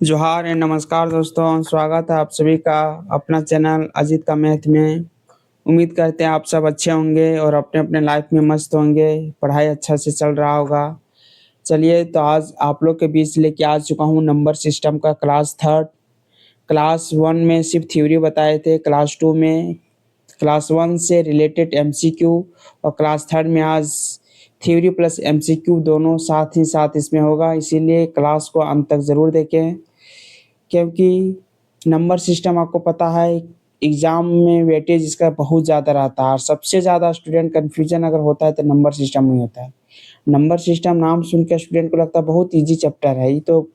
जोहार एंड नमस्कार दोस्तों, स्वागत है आप सभी का अपना चैनल अजीत का मैथ में। उम्मीद करते हैं आप सब अच्छे होंगे और अपने अपने लाइफ में मस्त होंगे, पढ़ाई अच्छा से चल रहा होगा। चलिए तो आज आप लोग के बीच लेके आ चुका हूँ नंबर सिस्टम का क्लास थर्ड। क्लास वन में सिर्फ थ्योरी बताए थे, क्लास टू में क्लास वन से रिलेटेड एमसीक्यू और क्लास थर्ड में आज थ्योरी प्लस एमसीक्यू दोनों साथ ही साथ इसमें होगा। इसीलिए क्लास को अंत तक ज़रूर देखें, क्योंकि नंबर सिस्टम आपको पता है एग्ज़ाम में वेटेज इसका बहुत ज़्यादा रहता है और सबसे ज़्यादा स्टूडेंट कन्फ्यूजन अगर होता है तो नंबर सिस्टम में होता है। नंबर सिस्टम नाम सुन के स्टूडेंट को लगता है बहुत ईजी चैप्टर है, ये तो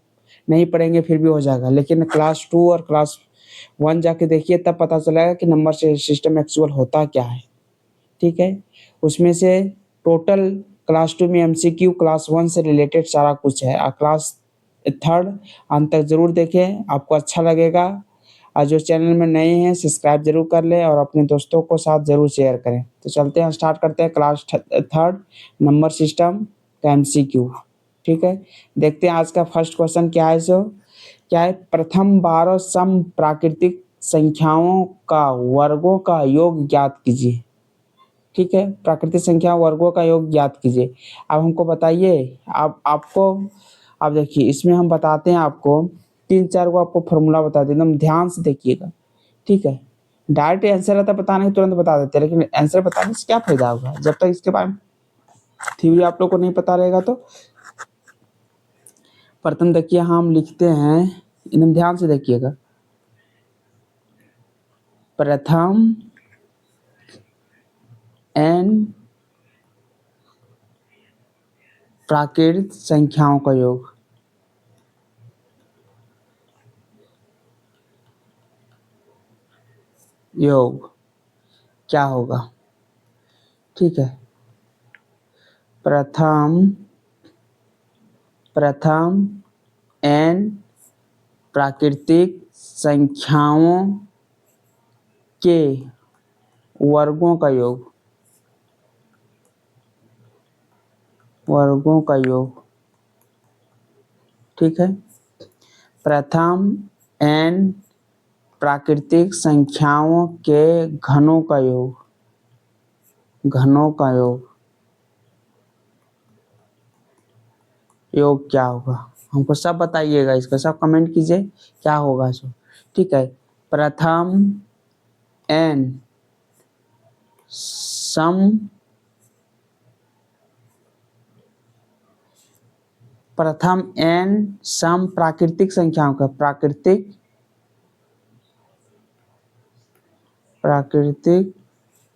नहीं पढ़ेंगे फिर भी हो जाएगा, लेकिन क्लास टू और क्लास वन जाके देखिए तब पता चलेगा कि नंबर सिस्टम एक्चुअल होता क्या है। ठीक है, उसमें से टोटल क्लास टू में एमसीक्यू क्लास वन से रिलेटेड सारा कुछ है और क्लास थर्ड अंत तक ज़रूर देखें, आपको अच्छा लगेगा। और जो चैनल में नए हैं सब्सक्राइब जरूर कर लें और अपने दोस्तों को साथ ज़रूर शेयर करें। तो चलते हैं, स्टार्ट करते हैं क्लास थर्ड नंबर सिस्टम का एमसीक्यू। ठीक है, देखते हैं आज का फर्स्ट क्वेश्चन क्या है। सो क्या है, प्रथम 12 सम प्राकृतिक संख्याओं का वर्गों का योग ज्ञात कीजिए। ठीक है, प्राकृतिक संख्या वर्गों का योग ज्ञात कीजिए। अब हमको बताइए, आप देखिए इसमें हम बताते हैं आपको 3-4 को आपको फॉर्मूला बता दें, एकदम ध्यान से देखिएगा। ठीक है, डायरेक्ट आंसर रहता बताने के तुरंत बता देते हैं, लेकिन आंसर बताने से क्या फायदा होगा जब तक इसके बारे में थ्योरी आप लोग को नहीं पता रहेगा। तो प्रथम देखिए हम लिखते हैं, एकदम ध्यान से देखिएगा। प्रथम एन प्राकृतिक संख्याओं का योग क्या होगा। ठीक है, प्रथम एन प्राकृतिक संख्याओं के वर्गों का योग। ठीक है, प्रथम एन प्राकृतिक संख्याओं के घनों का योग क्या होगा। हमको सब बताइएगा, इसका सब कमेंट कीजिए क्या होगा सो। ठीक है, प्रथम एन सम प्राकृतिक संख्याओं का प्राकृतिक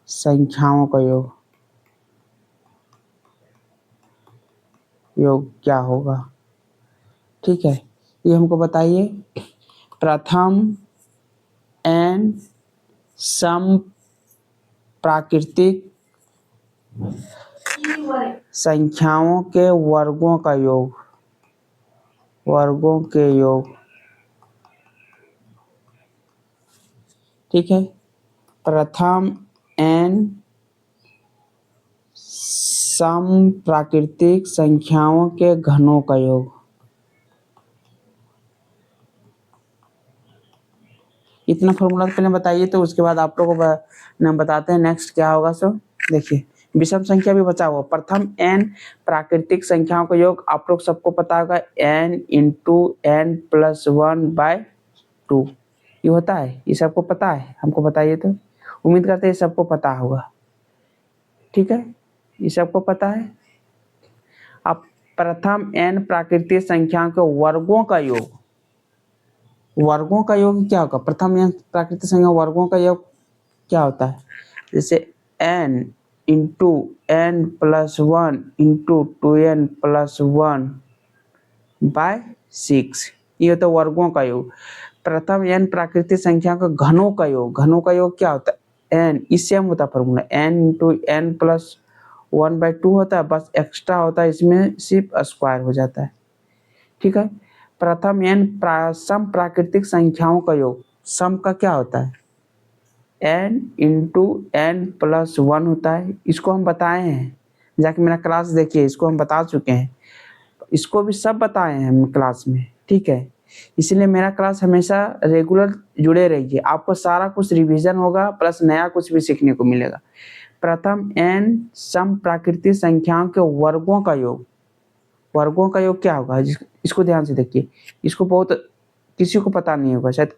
संख्याओं का योग क्या होगा। ठीक है, ये हमको बताइए। प्रथम एन सम प्राकृतिक संख्याओं के वर्गों के योग। ठीक है, प्रथम एन सम प्राकृतिक संख्याओं के घनों का योग। इतना फॉर्मूला पहले बताइए, तो उसके बाद आप लोगों को बताते हैं नेक्स्ट क्या होगा। सो देखिए, विषम संख्या भी बचा हुआ। प्रथम एन प्राकृतिक संख्याओं का योग आप लोग सबको पता होगा, n इंटू n प्लस 1/2 ये होता है। ये सबको पता है, हमको बताइए तो। उम्मीद करते हैं सबको पता होगा। ठीक है, ये सबको पता है। अब प्रथम n प्राकृतिक संख्याओं के वर्गों का योग क्या होगा। प्रथम n प्राकृतिक संख्या वर्गों का योग क्या होता है, जैसे n into n plus 1 into 2n plus 1/6 ये होता है वर्गों का योग। प्रथम n प्राकृतिक संख्या का घनों का योग क्या होता है, n इससे हम होता है formula n into n plus 1/2 होता है, बस एक्स्ट्रा होता है इसमें सिर्फ स्क्वायर हो जाता है। ठीक है, प्रथम n सम प्राकृतिक संख्याओं का योग, सम का क्या होता है n इंटू n प्लस 1 होता है। इसको हम बताए हैं, जाके मेरा क्लास देखिए, इसको हम बता चुके हैं, इसको भी सब बताए हैं हम क्लास में। ठीक है, इसलिए मेरा क्लास हमेशा रेगुलर जुड़े रहिए, आपको सारा कुछ रिवीजन होगा प्लस नया कुछ भी सीखने को मिलेगा। प्रथम n सम प्राकृतिक संख्याओं के वर्गों का योग। वर्गों का योग क्या होगा, इसको ध्यान से देखिए। इसको बहुत किसी को पता नहीं होगा, शायद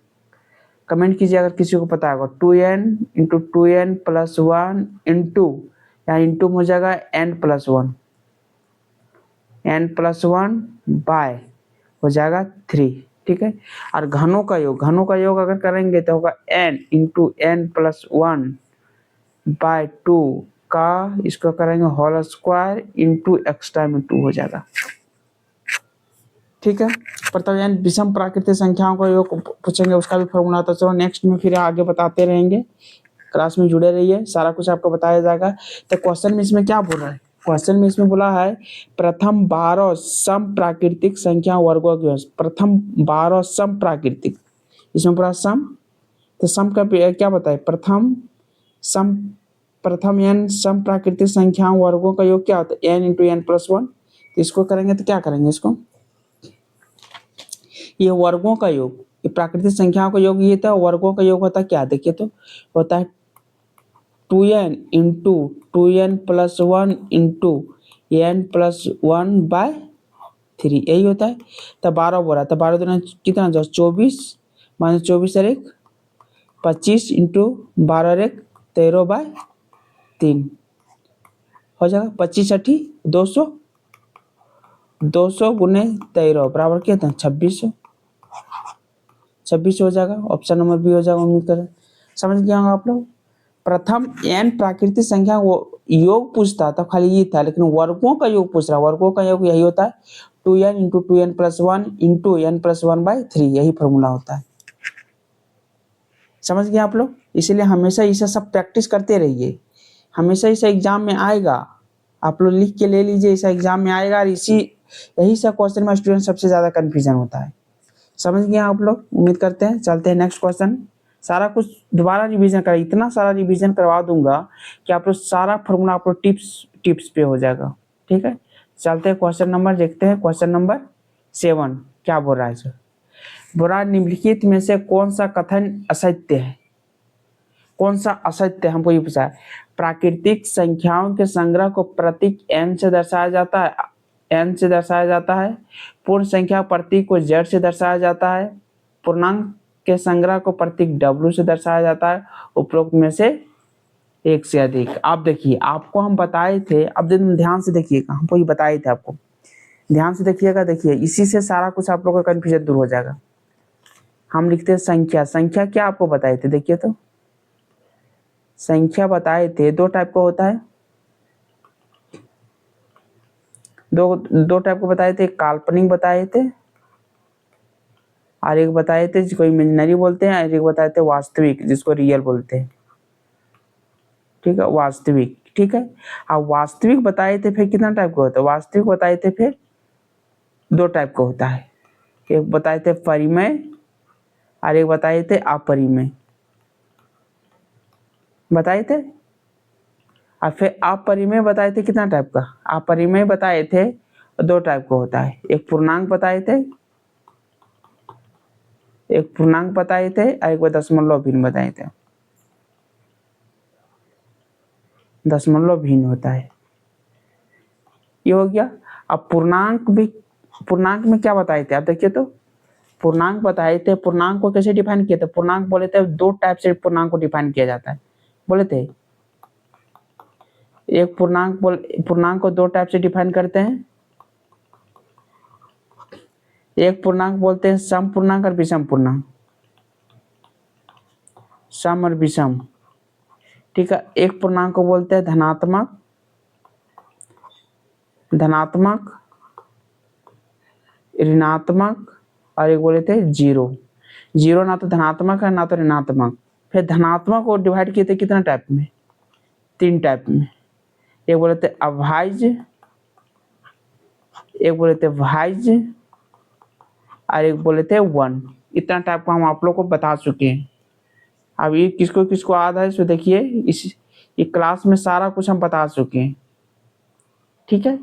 कमेंट कीजिए अगर किसी को पता होगा। 2n into 2n plus 1 into, यहाँ इंटू हो जाएगा n plus 1, n plus 1 by हो जाएगा 3, ठीक है। और घनों का योग, घनों का योग अगर करेंगे तो होगा n into n plus 1 by 2 का, इसको करेंगे होल स्क्वायर इंटू एक्स्ट्रा में 2 हो जाएगा, ठीक है। प्रथम n विषम प्राकृतिक संख्याओं का योग पूछेंगे, उसका भी फॉर्मूला था। चलो नेक्स्ट में फिर आगे बताते रहेंगे, क्लास में जुड़े रहिए, सारा कुछ आपको बताया जाएगा। तो क्वेश्चन में इसमें क्या बोल रहा है, क्वेश्चन में इसमें बोला है प्रथम 12 सम प्राकृतिक संख्या वर्गों के योग। प्रथम 12 सम प्राकृतिक, इसमें पूरा सम, तो सम का क्या बताए, प्रथम n सम प्राकृतिक संख्याओं वर्गों का योग क्या होता है, n इंटू n प्लस 1। तो इसको करेंगे तो क्या करेंगे, इसको ये वर्गों का योग, ये प्राकृतिक संख्याओं का योग ये था, वर्गों का योग होता है क्या, देखिए तो होता है 2n into 2n plus 1 into n plus 1 by 3, यही होता है। तब 12 बोला, तब 12 दूना कितना, 24 माइनस 24 और 1 25 इंटू 12 और 1 13 बाय 3 हो जाएगा। 25 अठी 200, 200 गुने 13 बराबर क्या था 2600, 26 हो जाएगा। ऑप्शन नंबर बी हो जाएगा, उम्मीद करें समझ गया होगा आप लोग। प्रथम n प्राकृतिक संख्या वो योग पूछता था, खाली ये था, लेकिन वर्गों का योग पूछ रहा है। वर्गों का योग यही होता है 2n into 2n plus 1 into n plus 1 by 3, यही फॉर्मूला होता है। समझ गए आप लोग। इसलिए हमेशा इसे सब प्रैक्टिस करते रहिए, हमेशा इसे एग्जाम में आएगा, आप लोग लिख के ले लीजिए, इसे एग्जाम में आएगा। और यही सब क्वेश्चन में स्टूडेंट सबसे ज्यादा कंफ्यूजन होता है। समझ गए आप लोग, उम्मीद करते हैं। चलते हैं नेक्स्ट क्वेश्चन। सारा कुछ दोबारा रिवीजन कर, इतना सारा रिवीजन करवा दूंगा कि आप लोग सारा फॉर्मूला आप लोग टिप्स पे हो जाएगा, ठीक है। चलते हैं क्वेश्चन नंबर देखते हैं। क्वेश्चन नंबर 7 क्या बोल रहा है सर, बोल रहा है निम्नलिखित में से कौन सा कथन असत्य है। कौन सा असत्य, हमको ये पूछा है। प्राकृतिक संख्याओं के संग्रह को प्रतीक n से दर्शाया जाता है, n से दर्शाया जाता है। पूर्ण संख्या प्रतीक को z से दर्शाया जाता है। पूर्णांक के संग्रह को प्रतीक w से दर्शाया जाता है। उपरोक्त में से एक से अधिक। आप देखिए, आपको हम बताए थे, अब ध्यान से देखिएगा, हमको ये बताए थे आपको, ध्यान से देखिएगा। देखिए इसी से सारा कुछ आप लोगों का कंफ्यूजन दूर हो जाएगा। हम लिखते हैं संख्या, संख्या क्या आपको बताए थे, देखिए तो संख्या बताए थे 2 टाइप का होता है, दो टाइप को बताए थे। काल्पनिक बताए थे और एक बताए थे जिसको इमेजिनरी बोलते हैं, और एक बताए थे वास्तविक जिसको रियल बोलते हैं, ठीक है, वास्तविक, ठीक है। अब वास्तविक बताए थे फिर कितना टाइप का होता है, वास्तविक बताए थे फिर 2 टाइप का होता है। एक बताए थे परिमेय और एक बताए थे अपरिमेय, बताए थे। और फिर अपरिमेय बताए थे कितना टाइप का, अपरिमेय बताए थे 2 टाइप का होता है। एक पूर्णांक बताए थे, एक पूर्णांक बताए थे और एक दशमलव भिन्न बताए थे। दशमलव भिन्न होता है, ये हो गया। अब पूर्णांक भी, पूर्णांक में क्या बताए थे आप देखिए तो, पूर्णांक बताए थे। पूर्णांक को कैसे डिफाइन किए थे, पूर्णांक बोले थे 2 टाइप से पूर्णांक को डिफाइन किया जाता है, बोले थे। एक पूर्णांक को 2 टाइप से डिफाइन करते हैं। एक पूर्णांक बोलते हैं सम पूर्णांक और विषम पूर्णांक, सम और विषम, ठीक है। एक पूर्णांक को बोलते हैं धनात्मक, ऋणात्मक, और एक बोले थे जीरो। जीरो ना तो धनात्मक है ना तो ऋणात्मक। फिर धनात्मक को डिवाइड किए थे कितना टाइप में, 3 टाइप में। एक बोले थे अभाज्य, एक बोले थे भाज्य और एक बोले थे 1। इतना टाइप का हम आप लोग को बता चुके हैं। अब ये किसको किसको याद है इसको देखिए, इस ये क्लास में सारा कुछ हम बता चुके हैं, ठीक है।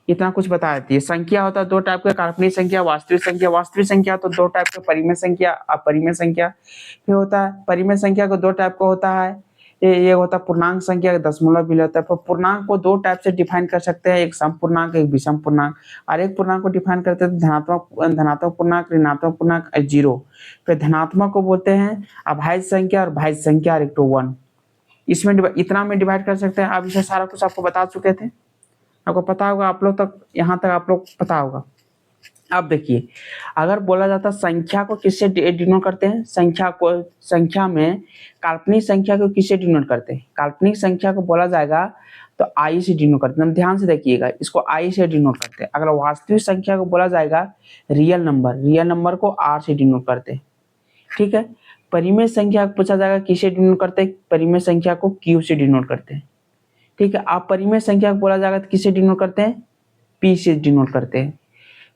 इतना कुछ बता देती है। संख्या होता है दो टाइप का, काल्पनिक संख्या, वास्तविक संख्या। वास्तविक संख्या तो दो टाइप का, परिमेय संख्या, अपरिमेय संख्या। फिर होता है परिमेय संख्या को दो टाइप का होता है, ये होता है पूर्णांक संख्या, दशमलव भी होता है। पर पूर्णांक को दो टाइप से डिफाइन कर सकते हैं, एक सम पूर्णांक, एक विषम पूर्णांक। और एक पूर्णांक को डिफाइन करते हैं धनात्मक पूर्णांक, ऋणात्मक पूर्णांक, जीरो। फिर धनात्मक को बोलते हैं अभाज्य संख्या और भाज्य संख्या, और एक टू वन। इसमें इतना में डिवाइड कर सकते हैं। अब इसे सारा कुछ आपको बता चुके थे, आपको पता होगा, आप लोग तक यहाँ तक आप लोग पता होगा। अब देखिए, अगर बोला जाता संख्या को किससे डिनोट करते हैं, संख्या में काल्पनिक संख्या को किससे डिनोट करते हैं, काल्पनिक संख्या को बोला जाएगा तो आई से डिनोट करते हैं। ध्यान से देखिएगा, इसको आई से डिनोट करते हैं। अगर वास्तविक संख्या को बोला जाएगा रियल नंबर को आर से डिनोट करते हैं। ठीक है। परिमेय संख्या पूछा जाएगा किससे डिनोट करते हैं, परिमेय संख्या को क्यू से डिनोट करते हैं। ठीक है। आप परिमेय संख्या को बोला जाएगा तो किससे डिनोट करते हैं, पी से डिनोट करते हैं।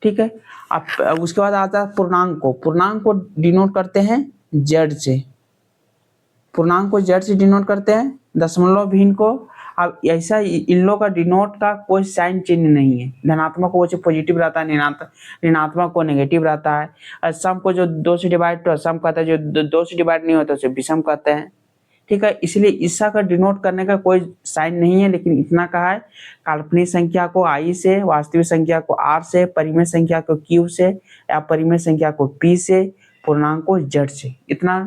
ठीक है। अब उसके बाद आता है पूर्णांक को डिनोट करते हैं जेड से, पूर्णांक को जेड से डिनोट करते हैं, दशमलव भिन्न को। अब ऐसा इन लोगों का डिनोट का कोई साइन चिन्ह नहीं है। धनात्मक को वो पॉजिटिव रहता है, ऋणात्मक को नेगेटिव रहता है, और सम को जो दो से डिवाइड सम कहता है, जो दो से डिवाइड नहीं होता उसे विषम कहते हैं। ठीक है। इसलिए ईसा का डिनोट करने का कोई साइन नहीं है, लेकिन इतना कहा है काल्पनिक संख्या को आई से, वास्तविक संख्या को आर से, परिमेय संख्या को क्यू से, या परिमेय संख्या को पी से, पूर्णांक को जेड से। इतना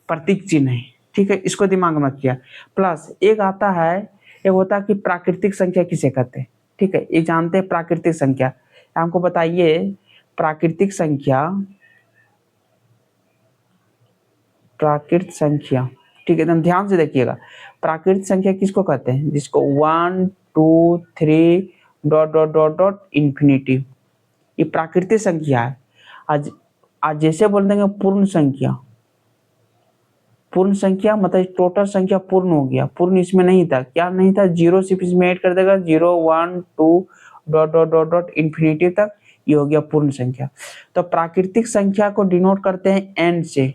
प्रतीक चिन्ह है। ठीक है। इसको दिमाग में रखिए। प्लस एक आता है, एक होता है कि प्राकृतिक संख्या किसे कहते हैं। ठीक है। ये जानते हैं प्राकृतिक संख्या, हमको बताइए प्राकृतिक संख्या, प्राकृत संख्या। ठीक है, एकदम ध्यान से देखिएगा। प्राकृत संख्या किसको कहते हैं, जिसको 1 2 3 dot dot dot dot infinity, ये प्राकृतिक संख्या है। आज आज जैसे बोल देंगे पूर्ण संख्या, पूर्ण संख्या मतलब टोटल संख्या पूर्ण हो गया। पूर्ण इसमें नहीं था, क्या नहीं था, जीरो सिर्फ इसमें ऐड कर देगा, 0 1 2 dot dot dot dot infinity तक, ये हो गया पूर्ण संख्या। तो प्राकृतिक संख्या को डिनोट करते हैं एन से।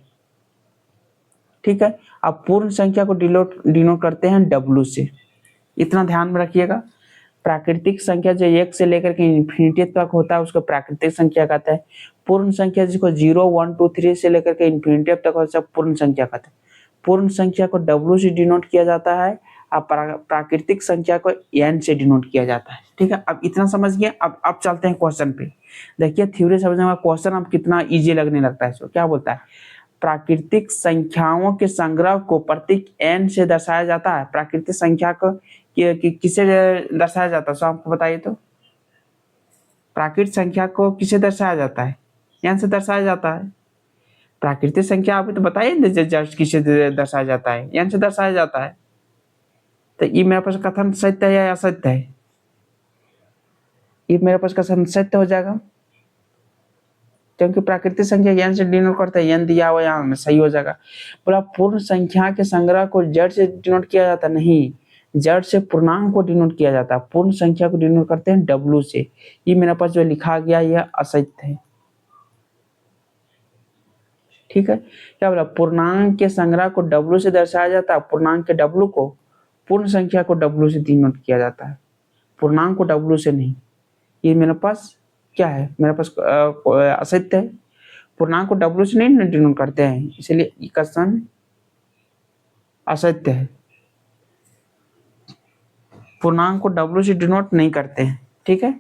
ठीक है। अब पूर्ण संख्या को डिनोट करते हैं डब्ल्यू से। इतना ध्यान में रखिएगा। प्राकृतिक संख्या जो एक से लेकर के इन्फिनिटी तक होता है उसको प्राकृतिक संख्या कहता है। पूर्ण संख्या जिसको 0 1 2 3 से लेकर के इन्फिनिटी तक होता है पूर्ण संख्या कहते हैं। पूर्ण संख्या को डब्ल्यू से डिनोट किया जाता है, अब प्राकृतिक संख्या को एन से डिनोट किया जाता है। ठीक है। अब इतना समझ गए। अब चलते हैं क्वेश्चन पे। देखिए थ्योरी समझने का क्वेश्चन अब कितना इजी लगने लगता है। इसको क्या बोलता है, प्राकृतिक संख्याओं के संग्रह को प्रतीक एन से दर्शाया जाता है। प्राकृतिक संख्या को किसे दर्शाया जाता है, आपको बताइए तो। प्राकृतिक संख्या को किसे दर्शाया जाता है, एन से दर्शाया जाता है। प्राकृतिक संख्या आप तो बताइए जस्ट किसे दर्शाया जाता है, एन से दर्शाया जाता है। तो ये मेरे पास कथन सत्य है या असत्य है, ये मेरे पास कथन सत्य हो जाएगा, क्योंकि प्राकृतिक संख्या एन से डिनोट करता है, एन दिया हुआ यहाँ में सही हो जाएगा। बोला पूर्ण संख्या के संग्रह को जड़ से डिनोट किया जाता नहीं, जड़ से पूर्णांक को डिनोट किया जाता है। पूर्ण संख्या को डिनोट करते हैं डब्ल्यू से। ये मेरे पास जो लिखा गया यह असत्य है। ठीक है। क्या बोला, पूर्णांक के संग्रह को डब्ल्यू से दर्शाया जाता है, पूर्णांक के डब्ल्यू को, पूर्ण संख्या को डब्ल्यू से डिनोट किया जाता है, पूर्णांक को डब्ल्यू से नहीं। ये मेरे पास क्या है, मेरे पास असत्य है। पूर्णांक को डब्ल्यू से नहीं डिनोट करते हैं, इसलिए कथन असत्य है। पूर्णांक को डब्ल्यू से डिनोट नहीं करते हैं। ठीक है।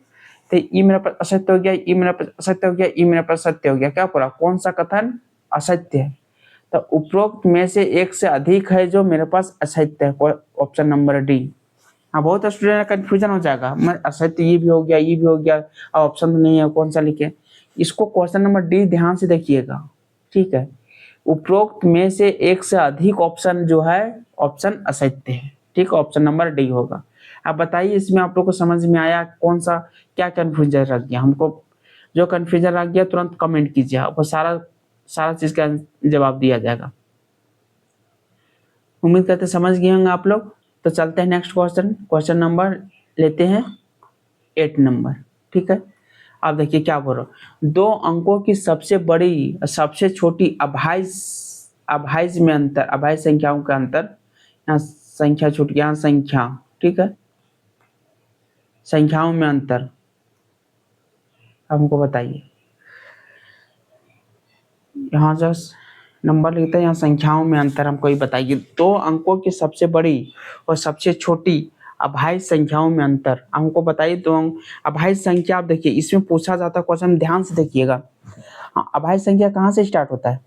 तो ये मेरे पास असत्य हो गया, ये मेरे पास असत्य हो गया, ये मेरे पास सत्य हो गया। क्या पूरा कौन सा कथन असत्य है, तो उपरोक्त में से एक से अधिक है जो मेरे पास असत्य है, ऑप्शन नंबर डी। हाँ, बहुत स्टूडेंट कंफ्यूजन हो जाएगा, मैं असत्य ये भी हो गया, ये भी हो गया, अब ऑप्शन तो नहीं है, कौन सा लिखे। इसको क्वेश्चन नंबर डी ध्यान से देखिएगा। ठीक है। उपरोक्त में से एक से अधिक ऑप्शन जो है ऑप्शन असत्य है। ठीक, ऑप्शन नंबर डी होगा। अब बताइए इसमें आप लोग को समझ में आया, कौन सा क्या कंफ्यूजन रह गया हमको। जो कंफ्यूजन रह गया तुरंत कमेंट कीजिए, आपको सारा चीज का जवाब दिया जाएगा। उम्मीद करते समझ गए होंगे आप लोग। तो चलते हैं नेक्स्ट क्वेश्चन नंबर लेते हैं 8 नंबर। ठीक है। अब देखिए क्या बोल रहा हूँ, दो अंकों की सबसे बड़ी सबसे छोटी अभाज्य में अंतर, अभाज्य संख्याओं का अंतर, यहाँ संख्या छूट गया, संख्या। ठीक है, संख्याओं में अंतर, हमको बताइए। यहाँ जो नंबर लिखते हैं, यहाँ संख्याओं में अंतर हमको ये बताइए। दो अंकों की सबसे बड़ी और सबसे छोटी अभाज्य संख्याओं में अंतर हमको बताइए। दो अभाज्य संख्या, आप देखिए इसमें पूछा जाता है क्वेश्चन, ध्यान से देखिएगा। हाँ, अभाज्य संख्या कहाँ से स्टार्ट होता है?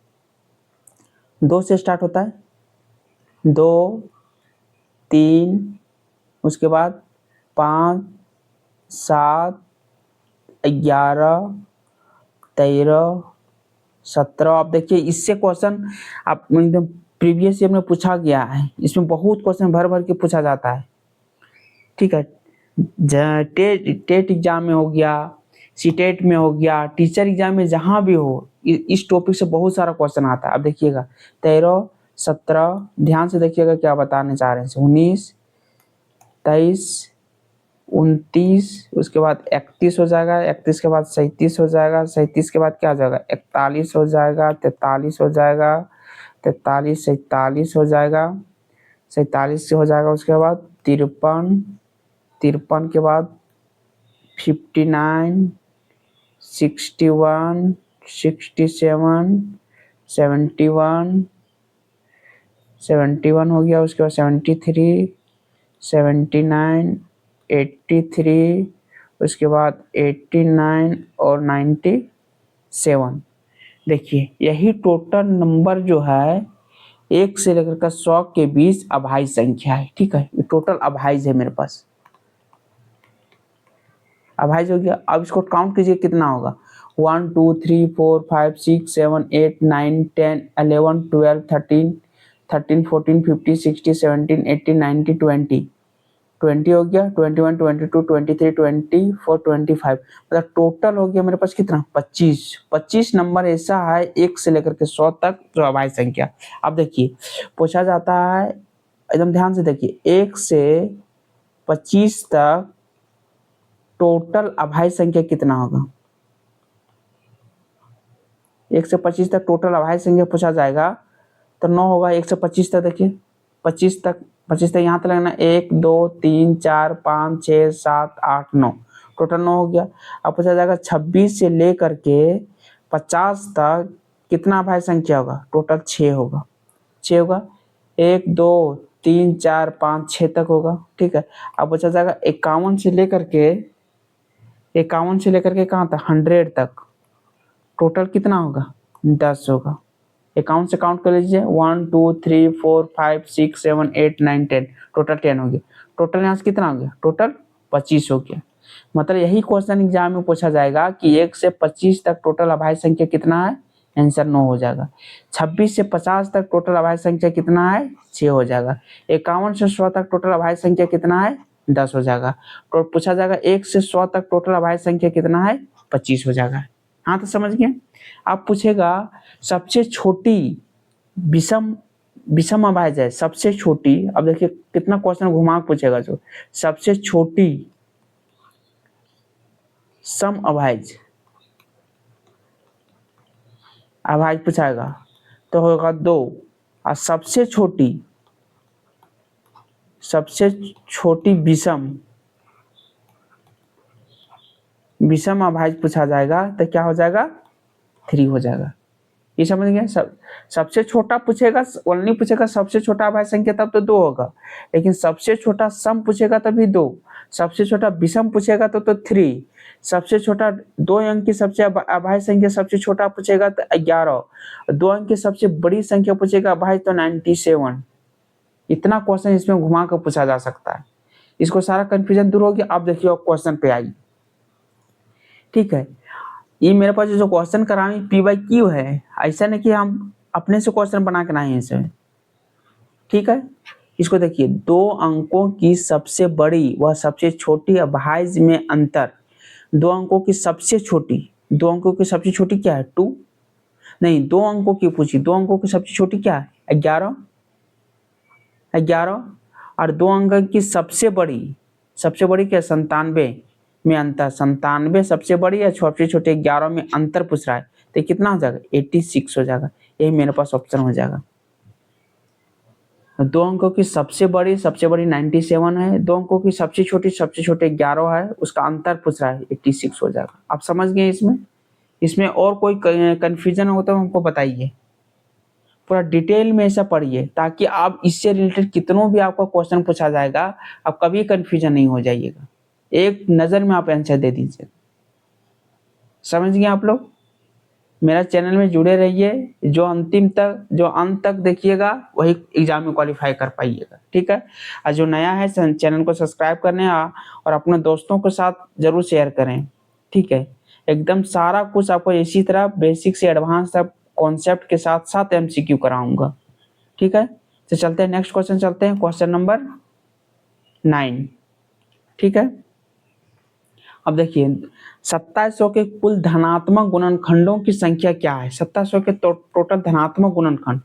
2 से स्टार्ट होता है। 2, 3, उसके बाद 5, 7, 11, 13, 17। आप देखिए इससे क्वेश्चन आप एकदम प्रीवियस ईयर में पूछा गया है। इसमें बहुत क्वेश्चन भर भर के पूछा जाता है, ठीक है। टेट एग्जाम में हो गया, सीटेट में हो गया, टीचर एग्जाम में जहाँ भी हो, इस टॉपिक से बहुत सारा क्वेश्चन आता है। अब देखिएगा 13, 17, ध्यान से देखिएगा क्या बताने चाह रहे हैं। 19, 23, 29, उसके बाद 31 हो जाएगा, 31 के बाद 37 हो जाएगा, 37 के बाद क्या हो जाएगा, 41 हो जाएगा, 43 हो जाएगा, 43, 47 हो जाएगा, 47 से हो जाएगा, उसके बाद 53, 53 के बाद 59, 61, 67, 71, 71 हो गया, उसके बाद 73, 79, 83, उसके बाद 89 और 97। देखिए यही टोटल नंबर जो है 1 से लेकर के 100 के बीच अभाज्य संख्या है, ठीक है। ये टोटल अभाज्य है मेरे पास, अभाज्य हो गया। अब इसको काउंट कीजिए कितना होगा। 1 2 3 4 5 6 7 8 9 10 11 12 13 13 14 15 16 17 18 19 20 20 हो गया, 21 22 23 24 25। मतलब टोटल हो गया मेरे पास कितना, 25 नंबर ऐसा है 1 से लेकर के 100 तक जो अभाज्य संख्या। अब देखिए पूछा जाता है, एकदम ध्यान से देखिए, 1 से 25 तक टोटल अभाज्य संख्या कितना होगा। 1 से 25 तक टोटल अभाज्य संख्या पूछा जाएगा तो 9 होगा। 1 से 25 तक देखिए, 25 तक यहाँ तक लगना, 1 2 3 4 5 6 7 8 9, टोटल 9 हो गया। अब पूछा जाएगा 26 से लेकर के 50 तक कितना अभाज्य संख्या होगा, टोटल 6 होगा। 6 होगा, 1 2 3 4 5 6 तक होगा, ठीक है। अब पूछा जाएगा 51 से लेकर के कहाँ तक, 100 तक, टोटल कितना होगा, 10 होगा। 51 से काउंट कर लीजिए, 1 2 3 4 5 6 7 8 9 10, टोटल 10 हो गया। टोटल यहाँ से कितना हो गया, टोटल 25 हो गया। मतलब यही क्वेश्चन एग्जाम में पूछा जाएगा कि 1 से 25 तक टोटल अभाज्य संख्या कितना है, आंसर 9 हो जाएगा। 26 से 50 तक टोटल अभाज्य संख्या कितना है, 6 हो जाएगा। 51 से 100 तक टोटल अभाज्य संख्या कितना है, 10 हो जाएगा। तो पूछा जाएगा 1 से 100 तक टोटल अभाज्य संख्या कितना है, 25 हो जाएगा। हाँ तो समझ गए। आप पूछेगा सबसे छोटी विषम अभाज्य है, सबसे छोटी। अब देखिए कितना क्वेश्चन घुमा पूछेगा, जो सबसे छोटी सम अभाज्य पूछाएगा तो होगा 2, और सबसे छोटी विषम अभाज्य पूछा जाएगा तो क्या हो जाएगा, 3 हो जाएगा। ये समझ गए। सबसे छोटा पूछेगा, ओनली पूछेगा सबसे छोटा अभाज्य संख्या तब तो 2 होगा, लेकिन सबसे छोटा सम पूछेगा तभी 2, सबसे छोटा विषम पूछेगा तो 3, सबसे छोटा 2 अंक की सबसे अभाज्य संख्या सबसे छोटा पूछेगा तो 11, 2 अंक की सबसे बड़ी संख्या पूछेगा अभाज्य तो 97। इतना क्वेश्चन इसमें घुमा कर पूछा जा सकता है। इसको सारा कंफ्यूजन दूर हो गया। आप देखिए क्वेश्चन पे आइए, ठीक है। ये मेरे पास जो क्वेश्चन कराए PYQ है, ऐसा नहीं कि हम अपने से क्वेश्चन बना के लाए हैं इसे, ठीक है। इसको देखिए, 2 अंकों की सबसे बड़ी व सबसे छोटी अभाज्य में अंतर। 2 अंकों की सबसे छोटी क्या है, 2 नहीं, 2 अंकों की पूछी, 2 अंकों की सबसे छोटी क्या है, 11, और 2 अंक की सबसे बड़ी क्या, 97 में अंतर। 97 सबसे बड़ी है, सबसे छोटे 11 में अंतर पूछ रहा है, तो कितना हो जाएगा, 86 हो जाएगा। यही मेरे पास ऑप्शन हो जाएगा। दो अंकों की सबसे बड़ी 97 है, दो अंकों की सबसे छोटे 11 है, उसका अंतर पूछ रहा है 86 हो जाएगा। आप समझ गए इसमें? इसमें और कोई कंफ्यूजन हो तो हमको बताइए, पूरा डिटेल में ऐसा पढ़िए ताकि आप इससे रिलेटेड कितनों भी आपका क्वेश्चन पूछा जाएगा आप कभी कंफ्यूजन नहीं हो जाइएगा, एक नज़र में आप आंसर दे दीजिए। समझ गए आप लोग? मेरा चैनल में जुड़े रहिए, जो अंत तक देखिएगा वही एग्जाम में क्वालिफाई कर पाइएगा, ठीक है। और जो नया है चैनल को सब्सक्राइब करने और अपने दोस्तों के साथ जरूर शेयर करें, ठीक है। एकदम सारा कुछ आपको इसी तरह बेसिक से एडवांस तक कॉन्सेप्ट के साथ साथ एमसीक्यू कराऊंगा, ठीक है। तो चलते हैं नेक्स्ट क्वेश्चन, चलते हैं क्वेश्चन नंबर 9, ठीक है। अब देखिए 2700 के कुल धनात्मक गुणनखंडों की संख्या क्या है? 2700 के टोटल धनात्मक गुणनखंड।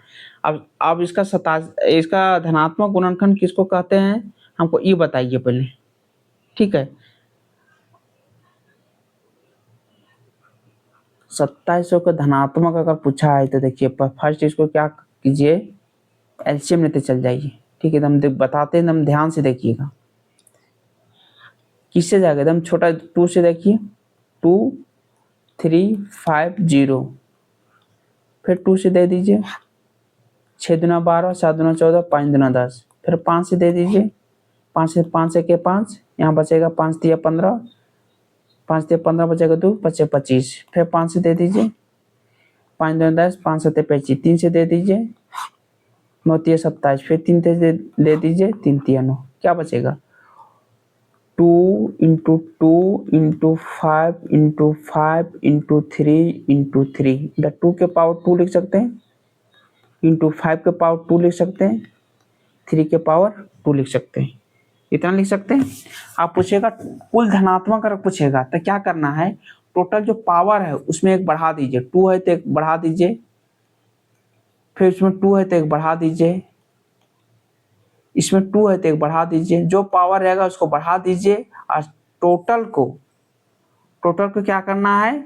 अब इसका धनात्मक गुणनखंड किसको कहते हैं हमको ये बताइए पहले, ठीक है। 2700 का धनात्मक अगर पूछा है तो देखिए फर्स्ट इसको क्या कीजिए, एलसीएम लेते चल जाइए, ठीक है। एकदम बताते एकदम ध्यान से देखिएगा। किससे जाएगा? एकदम छोटा 2 से देखिए, 2350, फिर 2 से दे दीजिए, 6 दूना 12, 7 दूना 14, 5 दूना 10, फिर 5 से दे दीजिए, 5 से के 5, यहाँ बचेगा 5 दिया 15, 5 दिया 15 बचेगा 2, बचे 25, फिर 5 से दे दीजिए, 5 दूना 10, 5 7 25, 3 से दे दीजिए, 9 3 27, फिर 3 से दे दीजिए, 3 3 9, क्या बचेगा? 2 into 2 into 5 into 5 into 3 into 3, 2 के पावर 2 लिख सकते हैं, इंटू 5 के पावर 2 लिख सकते हैं, 3 के पावर 2 लिख सकते हैं, इतना लिख सकते हैं। आप पूछेगा कुल धनात्मक अगर पूछेगा तो क्या करना है, टोटल जो पावर है उसमें एक बढ़ा दीजिए, 2 है तो एक बढ़ा दीजिए, फिर इसमें 2 है तो एक बढ़ा दीजिए, इसमें 2 है तो एक बढ़ा दीजिए, जो पावर रहेगा उसको बढ़ा दीजिए और टोटल को क्या करना है,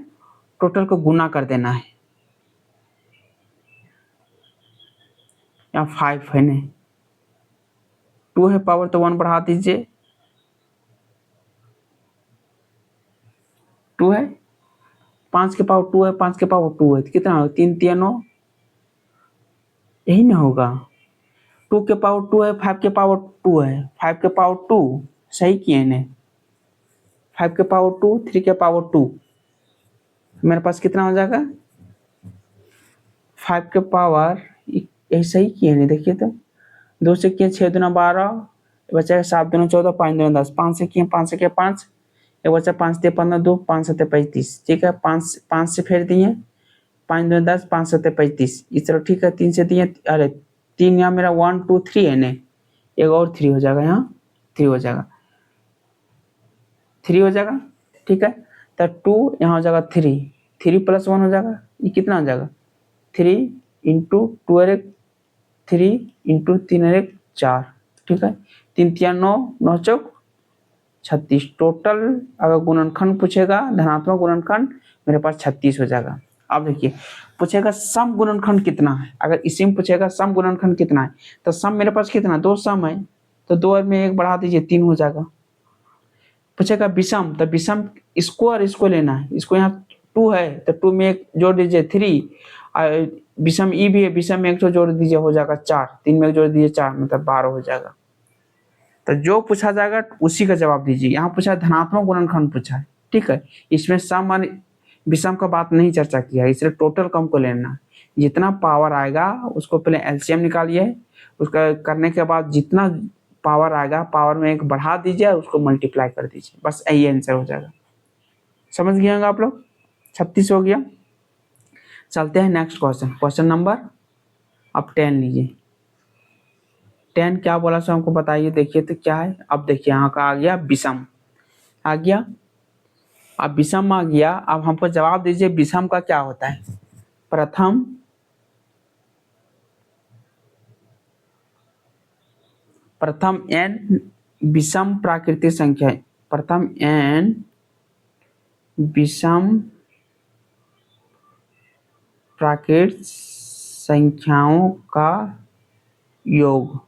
टोटल को गुना कर देना है। यहाँ 5 है नहीं, 2 है पावर तो 1 बढ़ा दीजिए, 2 है, 5 के पावर 2 है, 5 के पावर 2 है तो कितना होगा? 3 3 9, यही ना होगा। 2 के पावर 2 है, 5 के पावर 2 है, 5 के पावर 2 सही किए ने, 5 के पावर 2, 3 के पावर 2, मेरे पास कितना हो जाएगा? 5 के पावर, यही सही किए ने, देखिए तो 2 से किए 6 दूना 12, बचा 7 दूना 14, 5 दूना 10, 5 से किए 5 से किए 5, एक बचा 5 से 15 2, 5 7 35, ठीक है। 5 से फेर दिए, 5 दूना 10, 5 7 35, ये चलो ठीक है। 3 से दिए, अरे 3 यहाँ मेरा 1 2 3 है ने, एक और 3 हो जाएगा, यहाँ 3 हो जाएगा, 3 हो जाएगा, ठीक है। तो 2 यहाँ हो जाएगा 3 प्लस 1 हो जाएगा, ये कितना हो जाएगा? 3 इंटू 2 3 इंटू 3 4, ठीक है। 3 3 9, 9 चौक 36, टोटल अगर गुणनखंड पूछेगा धनात्मक गुणनखंड मेरे पास 36 हो जाएगा। अब देखिए पूछेगा सम गुणनखंड कितना है, अगर इसी में पूछेगा सम गुणनखंड कितना है तो सम मेरे पास कितना, 2 सम है तो 2 में 1 बढ़ा दीजिए, 3 हो जाएगा। पूछेगा विषम, तो विषम इसको और इसको लेना है, इसको यहाँ 2 है तो 2 में 1 जोड़ दीजिए 3, और विषम ई भी है, विषम में 1 जोड़ दीजिए हो जाएगा 4, 3 में 1 जोड़ दीजिए 4, मतलब 12 हो जाएगा। तो जो पूछा जाएगा उसी का जवाब दीजिए। यहाँ पूछा धनात्मक गुणनखंड पूछा है, ठीक है। इसमें सम और विषम का बात नहीं चर्चा किया है, इसलिए टोटल कम को लेना है। जितना पावर आएगा उसको पहले एलसीएम निकालिए, उसका करने के बाद जितना पावर आएगा पावर में 1 बढ़ा दीजिए और उसको मल्टीप्लाई कर दीजिए, बस यही आंसर हो जाएगा। समझ गए होंगे आप लोग? 36 हो गया। चलते हैं नेक्स्ट क्वेश्चन, क्वेश्चन नंबर अब 10 लीजिए। 10 क्या बोला सो हमको बताइए, देखिए तो क्या है। अब देखिए यहाँ का आ गया विषम, आ गया, अब विषम आ गया। अब हमको जवाब दीजिए विषम का क्या होता है। प्रथम n विषम प्राकृतिक संख्या, प्रथम n विषम प्राकृतिक संख्याओं का योग,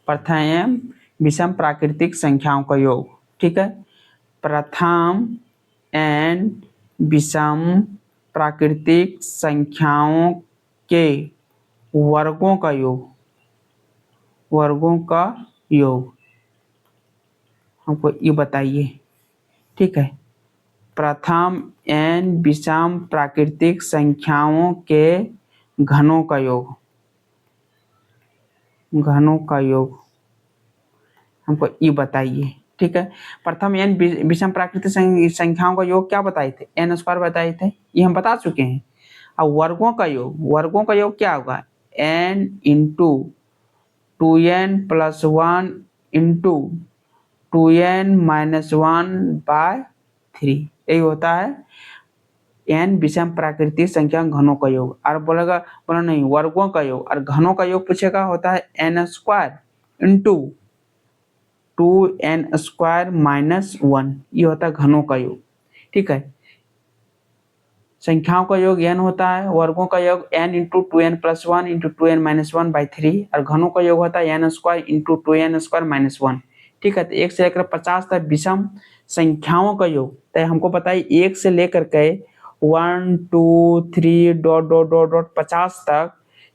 प्रथम विषम प्राकृतिक संख्याओं का योग। ठीक है, प्रथम एन विषम प्राकृतिक संख्याओं के वर्गों का योग, वर्गों का योग हमको ये बताइए। ठीक है, प्रथम एन विषम प्राकृतिक संख्याओं के घनों का योग, घनों का योग हमको ये बताइए। ठीक है, प्रथम एन विषम प्राकृतिक संख्याओं का योग क्या बताए थे, एन स्क्वायर बताए थे, ये हम बता चुके हैं। अब वर्गों का योग, वर्गों का योग क्या होगा, N into 2n+1 into 2n-1/3, यही होता है एन विषम प्राकृतिक संख्या घनों का योग। और बोला नहीं वर्गों का योग, और घनों का योग पूछेगा होता है एन स्क्वायर इंटू 2n² - 1, ये होता है घनों का योग। ठीक है, संख्याओं का योग n होता है, वर्गों का योग n into 2n+1 into 2n-1/3, और घनों का योग होता है n² इंटू 2n² - 1। ठीक है, तो 1 से लेकर 50 तक विषम संख्याओं का योग। तो हमको बताइए 1 से लेकर के 1 2 3 डॉट डॉट डॉट डॉट 50 तक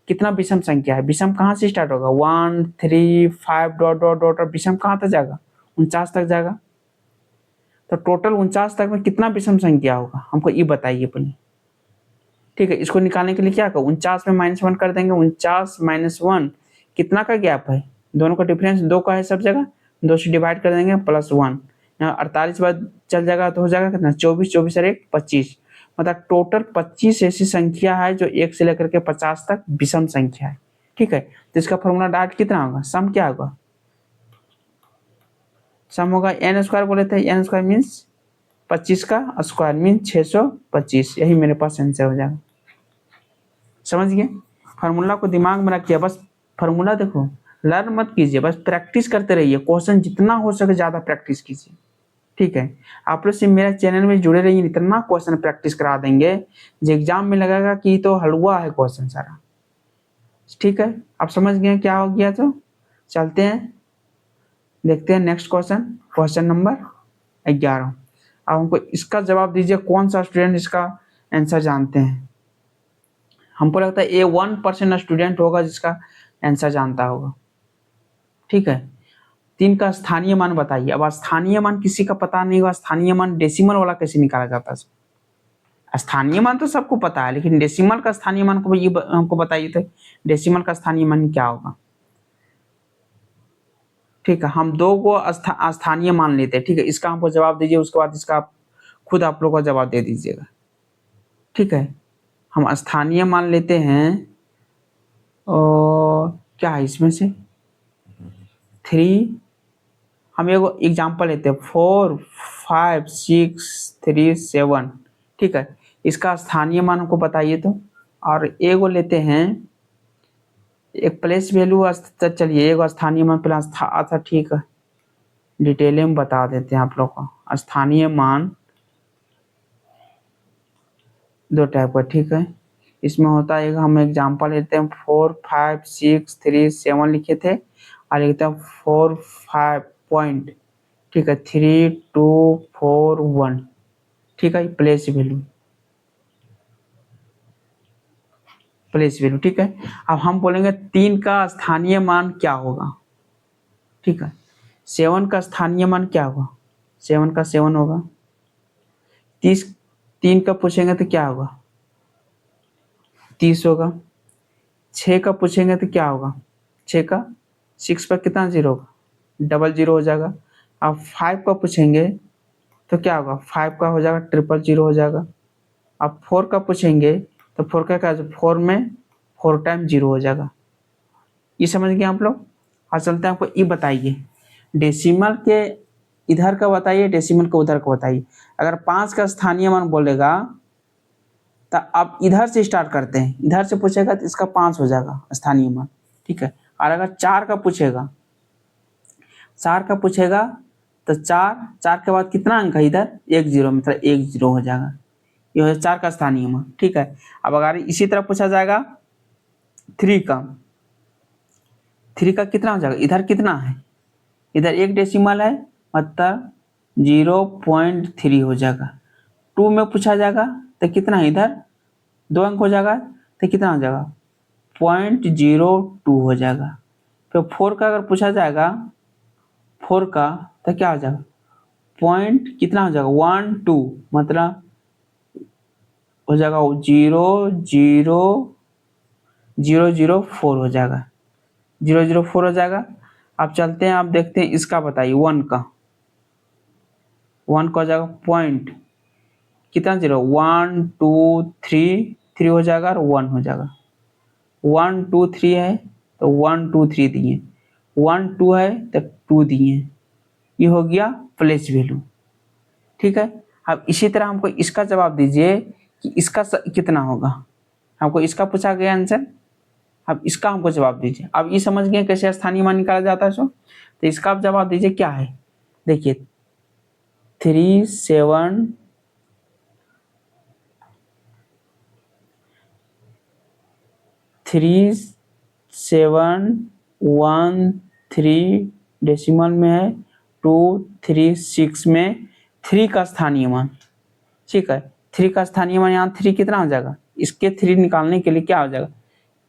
कितना विषम संख्या है। विषम कहाँ से स्टार्ट होगा, 1 3 5 डॉट डॉट डॉट, विषम कहाँ तक जाएगा, 49 तक जाएगा। तो टोटल 49 तक में कितना विषम संख्या होगा, हमको ये बताइए पहले। ठीक है, इसको निकालने के लिए क्या होगा, 49 में -1 कर देंगे, 49 - 1 कितना का गैप है, दोनों का डिफरेंस 2 का है सब जगह, 2 से डिवाइड कर देंगे +1, 48 बाद चल जाएगा तो हो जाएगा कितना, 24, 24 और 1 25, मतलब टोटल 25 ऐसी संख्या है जो 1 से लेकर के 50 तक विषम संख्या है। ठीक है, तो इसका फॉर्मूला डाट कितना होगा, सम क्या होगा, सम होगा n स्क्वायर, बोले थे n स्क्वायर मीन्स 25 का स्क्वायर मीन्स 625, यही मेरे पास आंसर हो जाएगा। समझ गए, फार्मूला को दिमाग में रखिए, बस फार्मूला देखो, लर्न मत कीजिए, बस प्रैक्टिस करते रहिए, क्वेश्चन जितना हो सके ज़्यादा प्रैक्टिस कीजिए। ठीक है, आप लोग से मेरे चैनल में जुड़े रहिए, इतना क्वेश्चन प्रैक्टिस करा देंगे जो एग्जाम में लगेगा कि तो हलवा है क्वेश्चन सारा। ठीक है, आप समझ गए क्या हो गया, तो चलते हैं देखते हैं नेक्स्ट क्वेश्चन, क्वेश्चन नंबर 11। अब हमको इसका जवाब दीजिए, कौन सा स्टूडेंट इसका आंसर जानते हैं। हमको लगता है ये 1% स्टूडेंट होगा जिसका आंसर जानता होगा। ठीक है, 3 का स्थानीय मान बताइए। अब स्थानीय मान किसी का पता नहीं होगा, स्थानीय मान डेसिमल वाला कैसे निकाला जाता है। स्थानीय मान तो सबको पता है, लेकिन डेसिमल का स्थानीय मान को ये हमको बताइए, तो डेसिमल का स्थानीय मान क्या होगा। ठीक है, हम 2 को स्थानीय मान लेते हैं। ठीक है, इसका हमको जवाब दीजिए, उसके बाद इसका खुद आप लोग का जवाब दे दीजिएगा। ठीक है, हम स्थानीय मान लेते हैं, और क्या है इसमें से 3, हम एगो एग्जाम्पल लेते हैं 4 5 6 3 7। ठीक है, इसका स्थानीय मान हमको बताइए तो, और एगो लेते हैं एक प्लेस वैल्यू, चलिए एगो स्थानीय मान प्लस था। अच्छा ठीक है, डिटेल में बता देते हैं आप लोग को। स्थानीय मान 2 टाइप का। ठीक है, इसमें होता है, हम एग्जाम्पल लेते हैं 4 5 6 3 7 लिखे थे, और लिखते हैं 4 5 पॉइंट। ठीक है, 3 2 4 1। ठीक है, प्लेस वैल्यू, प्लेस वैल्यू। ठीक है, अब हम बोलेंगे 3 का स्थानीय मान क्या होगा। ठीक है, 7 का स्थानीय मान क्या होगा, 7 का 7 होगा। 3 का पूछेंगे तो क्या होगा, 30 होगा। 6 का पूछेंगे तो क्या होगा, 6 का 6 पर कितना जीरो होगा, 00 हो जाएगा। अब 5 का पूछेंगे तो क्या होगा, 5 का हो जाएगा 000 हो जाएगा। अब 4 का पूछेंगे तो 4 का क्या, 4 में 4 टाइम 0 हो जाएगा। ये समझ गए आप लोग। और चलते हैं, आपको ये बताइए डेसिमल के इधर का बताइए, डेसिमल का उधर का बताइए। अगर 5 का स्थानीय मान बोलेगा तो आप इधर से स्टार्ट करते हैं, इधर से पूछेगा तो इसका 5 हो जाएगा स्थानीय मान। ठीक है, और अगर 4 का पूछेगा, 4 का पूछेगा तो 4 के बाद कितना अंक है इधर, 1 0, मतलब 1 0 हो जाएगा। ये हो 4 का स्थानीय मान। ठीक है, अब अगर इसी तरह पूछा जाएगा 3 का, 3 का कितना हो जाएगा, इधर कितना है, इधर 1 डेसिमल है, मतलब 0.3 हो जाएगा। 2 में पूछा जाएगा तो कितना है, इधर 2 अंक हो जाएगा तो कितना हो जाएगा, 0.02 हो जाएगा। तो 4 का अगर पूछा जाएगा, 4 का तो क्या हो जाएगा, पॉइंट कितना हो जाएगा, 1.2, मतलब हो जाएगा 0.004 हो जाएगा, 0.004 हो जाएगा। अब चलते हैं, आप देखते हैं इसका बताइए, 1 का हो जाएगा पॉइंट कितना, 0, 1 2 3 3 हो जाएगा और 1 हो जाएगा। 1 2 3 है तो 1 2 3 दिए, 1 2 है तो 2 दिए, ये हो गया प्लेस वैल्यू। ठीक है, अब इसी तरह हमको इसका जवाब दीजिए कि इसका कितना होगा। हमको इसका पूछा गया आंसर, अब इसका हमको जवाब दीजिए। अब ये समझ गए कैसे स्थानीय मान निकाला जाता है, तो इसका आप जवाब दीजिए क्या है। देखिए 3713 डेसिमल में है, 236 में 3 का स्थानीय मान। ठीक है, 3 का स्थानीय मान, यहाँ 3 कितना हो जाएगा, इसके 3 निकालने के लिए क्या हो जाएगा,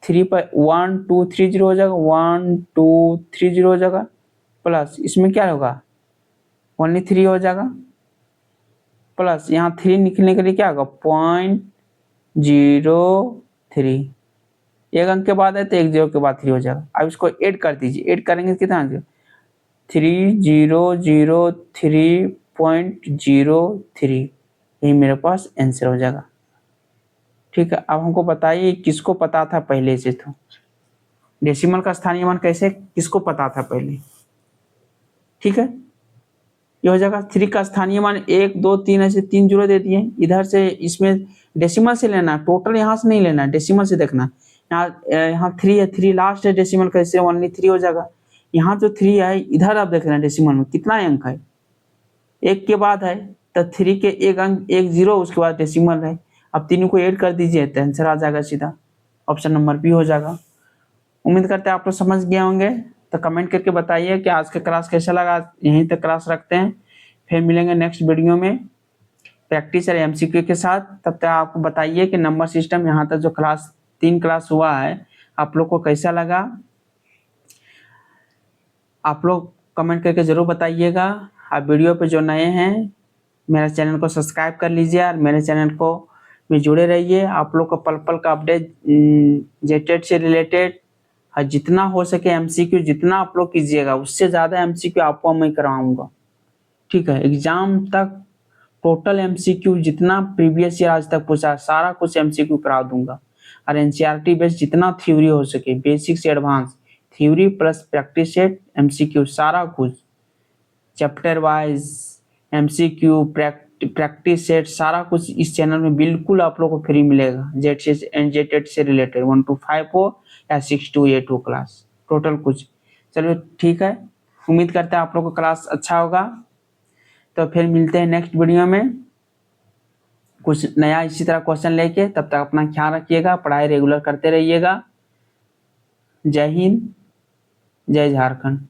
3 पर 1 2 3 0 हो जाएगा, 1 2 3 0 हो जाएगा, प्लस इसमें क्या होगा, ओनली 3 हो जाएगा, प्लस यहाँ 3 निकलने के लिए क्या होगा, 0.03, एक अंक के बाद है तो एक 0 के बाद 3 हो जाएगा। अब इसको ऐड कर दीजिए, ऐड करेंगे कितना आ जाएगा, 3003.03, यही मेरे पास आंसर हो जाएगा। ठीक है, अब हमको बताइए किसको पता था पहले से, तो डेसिमल का स्थानीय मान कैसे किसको पता था पहले। ठीक है, ये हो जाएगा 3 का स्थानीय मान 1 2 3 ऐसे 3 जीरो दे दिए, इधर से इसमें डेसिमल से लेना, टोटल यहाँ से नहीं लेना, डेसिमल से देखना। यहाँ 3 है, 3 लास्ट है डेसिमल का, इससे ओनली 3 हो जाएगा। यहाँ जो 3 है इधर आप देख रहे हैं डेसिमल में कितना अंक है, 1 के बाद है, तो 3 के एक अंक 1 0, उसके बाद डेसिमल है। अब तीनों को ऐड कर दीजिए तो आंसर आ जाएगा सीधा, ऑप्शन नंबर बी हो जाएगा। उम्मीद करते हैं आप लोग समझ गए होंगे, तो कमेंट करके बताइए कि आज का क्लास कैसा लगा। यहीं तक क्लास रखते हैं, फिर मिलेंगे नेक्स्ट वीडियो में प्रैक्टिस और एमसीक्यू के साथ। तब तक आपको बताइए कि नंबर सिस्टम यहाँ तक जो क्लास 3 क्लास हुआ है आप लोग को कैसा लगा, आप लोग कमेंट करके ज़रूर बताइएगा। आप वीडियो पे जो नए हैं मेरे चैनल को सब्सक्राइब कर लीजिए और मेरे चैनल को में जुड़े रहिए। आप लोग को पल पल का अपडेट जेटेड से रिलेटेड जितना हो सके एमसीक्यू जितना आप लोग कीजिएगा, उससे ज़्यादा एमसीक्यू आपको मैं कराऊंगा। ठीक है, एग्जाम तक टोटल एमसीक्यू जितना प्रीवियस ईयर आज तक पूछा सारा कुछ एमसीक्यू करा दूंगा। और एनसीईआरटी बेस्ड जितना थ्योरी हो सके, बेसिक से advance theory plus practice set MCQ सारा कुछ, chapter wise MCQ practice set सारा कुछ इस चैनल में बिल्कुल आप लोग को फ्री मिलेगा। जेटेड से रिलेटेड 1 to 5 हो या 6 to 8 हो क्लास, टोटल कुछ। चलो ठीक है, उम्मीद करते हैं आप लोग को क्लास अच्छा होगा। तो फिर मिलते हैं नेक्स्ट वीडियो में कुछ नया इसी तरह क्वेश्चन लेके। तब तक अपना ख्याल रखिएगा, पढ़ाई रेगुलर करते रहिएगा। जय हिंद, जय झारखंड।